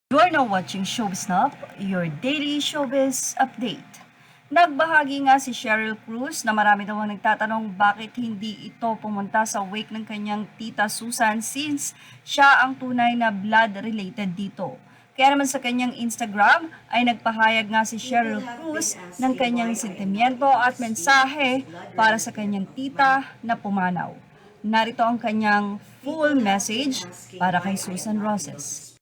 You are now watching Showsnap, your daily showbiz update. Nagbahagi nga si Sheryl Cruz na marami daw ang nagtatanong bakit hindi ito pumunta sa wake ng kanyang tita Susan since siya ang tunay na blood-related dito. Kaya naman sa kanyang Instagram ay nagpahayag nga si Sheryl Cruz ng kanyang sentimiento at mensahe para sa kanyang tita na pumanaw. Narito ang kanyang full message para kay Susan Roses.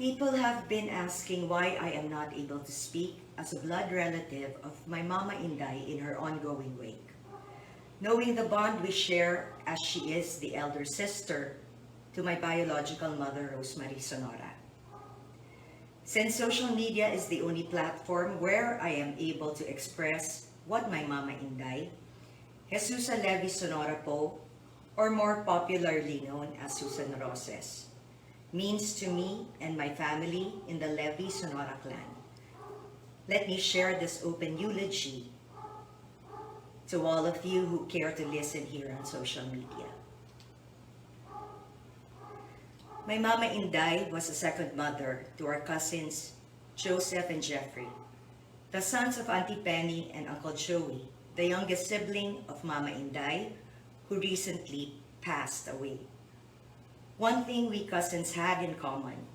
People have been asking why I am not able to speak as a blood relative of my Mama Inday in her ongoing wake. Knowing the bond we share as she is the elder sister to my biological mother, Rosemary Sonora. Since social media is the only platform where I am able to express what my Mama Inday, Jesusa Levi Sonora po, or more popularly known as Susan Roses, means to me and my family in the Levi Sonora clan. Let me share this open eulogy to all of you who care to listen here on social media. My Mama Inday was a second mother to our cousins Joseph and Jeffrey, the sons of Auntie Penny and Uncle Joey, the youngest sibling of Mama Inday, who recently passed away. One thing we cousins had in common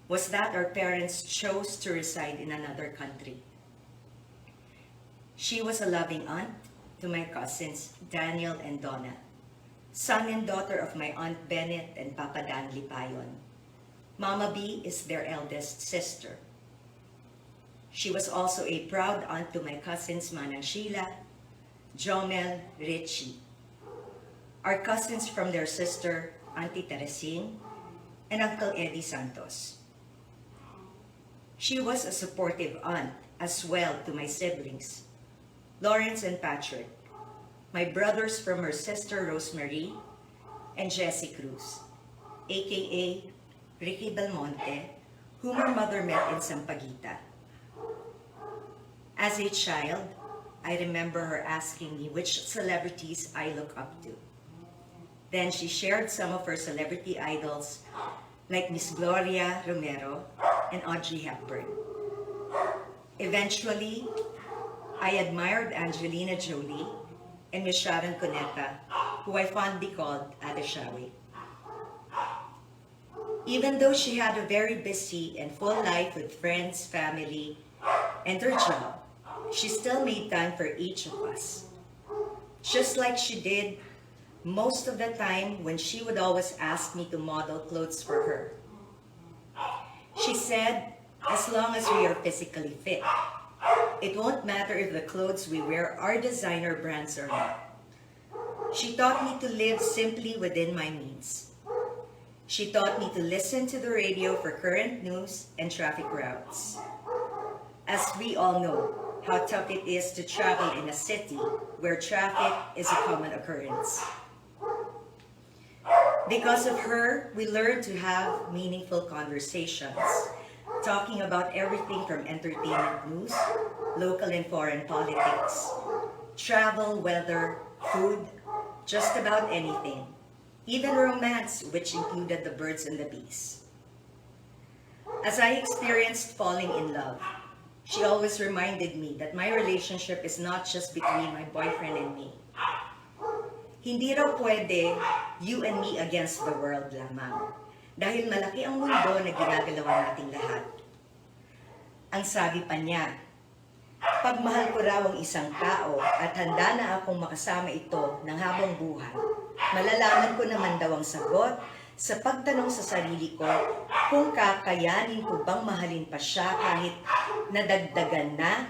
was that our parents chose to reside in another country. She was a loving aunt to my cousins Daniel and Donna, son and daughter of my Aunt Bennett and Papa Dan Lipayon. Mama B is their eldest sister. She was also a proud aunt to my cousins Manang Sheila, Jomel, Richie. Our cousins from their sister Auntie Teresing, and Uncle Eddie Santos. She was a supportive aunt as well to my siblings, Lawrence and Patrick, my brothers from her sister Rosemary, and Jessie Cruz, aka Ricky Belmonte, whom her mother met in Sampaguita. As a child, I remember her asking me which celebrities I look up to. Then she shared some of her celebrity idols like Miss Gloria Romero and Audrey Hepburn. Eventually, I admired Angelina Jolie and Miss Sharon Cuneta, who I fondly called Ate Shawi. Even though she had a very busy and full life with friends, family, and her job, she still made time for each of us. Just like she did most of the time when she would always ask me to model clothes for her. She said, as long as we are physically fit, it won't matter if the clothes we wear are designer brands or not. She taught me to live simply within my means. She taught me to listen to the radio for current news and traffic routes. As we all know, how tough it is to travel in a city where traffic is a common occurrence. Because of her, we learned to have meaningful conversations, talking about everything from entertainment news, local and foreign politics, travel, weather, food, just about anything, even romance, which included the birds and the bees. As I experienced falling in love, she always reminded me that my relationship is not just between my boyfriend and me. Hindi raw pwede you and me against the world lamang. Dahil malaki ang mundo na ginagalawan nating lahat. Ang sabi pa niya, pagmahal ko raw ang isang tao at handa na akong makasama ito ng habang buhay, malalaman ko naman daw ang sagot sa pagtanong sa sarili ko kung kakayanin ko bang mahalin pa siya kahit nadagdagan na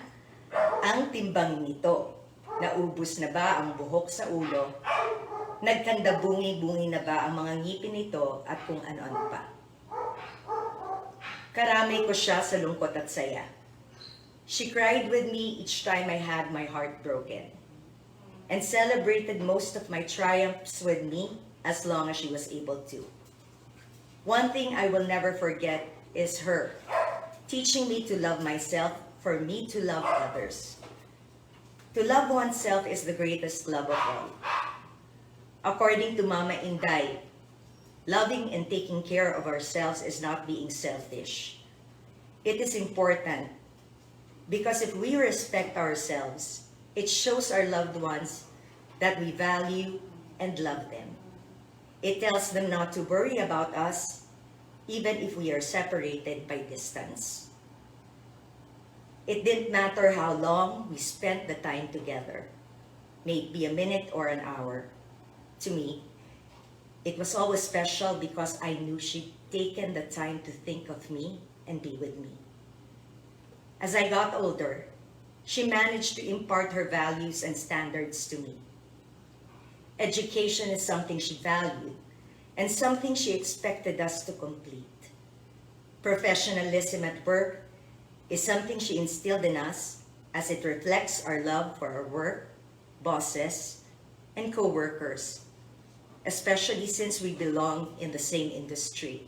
ang timbang nito. Naubos na ba ang buhok sa ulo? Nagkandabungi-bungi na ba ang mga ngipin nito at kung ano-ano pa? Karamay ko siya sa lungkot at saya. She cried with me each time I had my heart broken and celebrated most of my triumphs with me as long as she was able to. One thing I will never forget is her teaching me to love myself for me to love others. To love oneself is the greatest love of all. According to Mama Inday, loving and taking care of ourselves is not being selfish. It is important because if we respect ourselves, it shows our loved ones that we value and love them. It tells them not to worry about us, even if we are separated by distance. It didn't matter how long we spent the time together, may it be a minute or an hour. To me, it was always special because I knew she'd taken the time to think of me and be with me. As I got older, she managed to impart her values and standards to me. Education is something she valued and something she expected us to complete. Professionalism at work is something she instilled in us as it reflects our love for our work, bosses, and co-workers, especially since we belong in the same industry.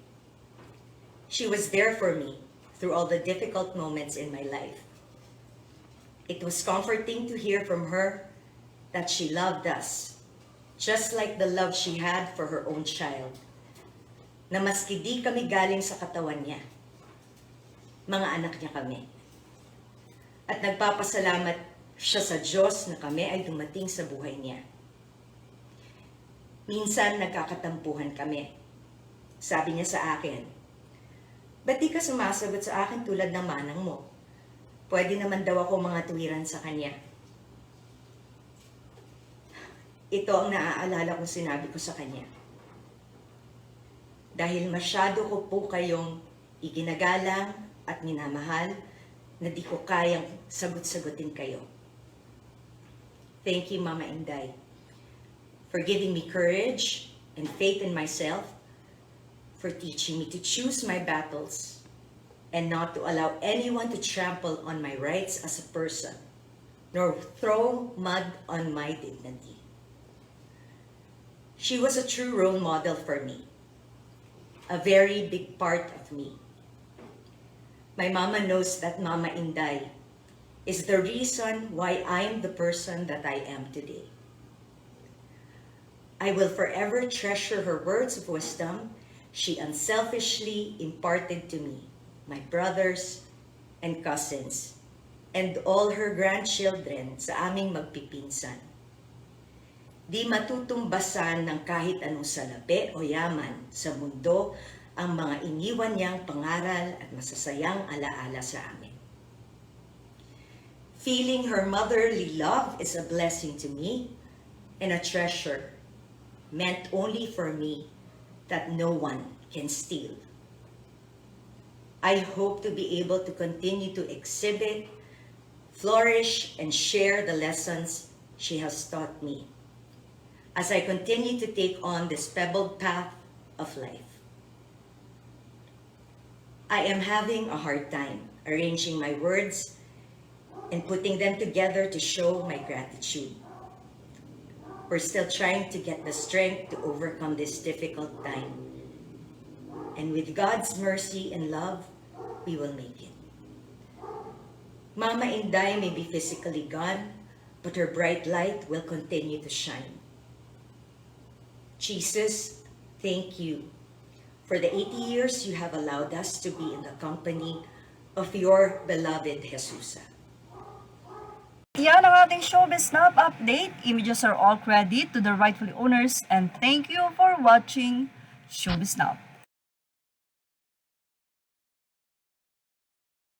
She was there for me through all the difficult moments in my life. It was comforting to hear from her that she loved us, just like the love she had for her own child, na maski di kami galing sa katawan niya, mga anak niya kami. At nagpapasalamat siya sa Diyos na kami ay dumating sa buhay niya. Minsan nagkakatampuhan kami. Sabi niya sa akin, "Ba't di ka sumasagot sa akin tulad ng manang mo? Pwede naman daw ako mga tuwiran sa kanya." Ito ang naaalala kong sinabi ko sa kanya. Dahil masyado ko po kayong iginagalang at minamahal na di ko kayang sagot-sagutin kayo. Thank you, Mama Inday, for giving me courage and faith in myself, for teaching me to choose my battles and not to allow anyone to trample on my rights as a person, nor throw mud on my dignity. She was a true role model for me, a very big part of me. My mama knows that Mama Inday is the reason why I am the person that I am today. I will forever treasure her words of wisdom she unselfishly imparted to me, my brothers and cousins, and all her grandchildren sa aming magpipinsan. Di matutumbasan ng kahit anong salapi o yaman sa mundo ang mga iniwan niyang pangaral at masasayang alaala sa amin. Feeling her motherly love is a blessing to me and a treasure meant only for me that no one can steal. I hope to be able to continue to exhibit, flourish, and share the lessons she has taught me as I continue to take on this pebbled path of life. I am having a hard time arranging my words and putting them together to show my gratitude. We're still trying to get the strength to overcome this difficult time. And with God's mercy and love, we will make it. Mama Inday may be physically gone, but her bright light will continue to shine. Jesus, thank you for the 80 years you have allowed us to be in the company of your beloved Jesusa. Yan ang ating Showbiz Snap update. Images are all credit to the rightful owners and thank you for watching Showbiz Snap.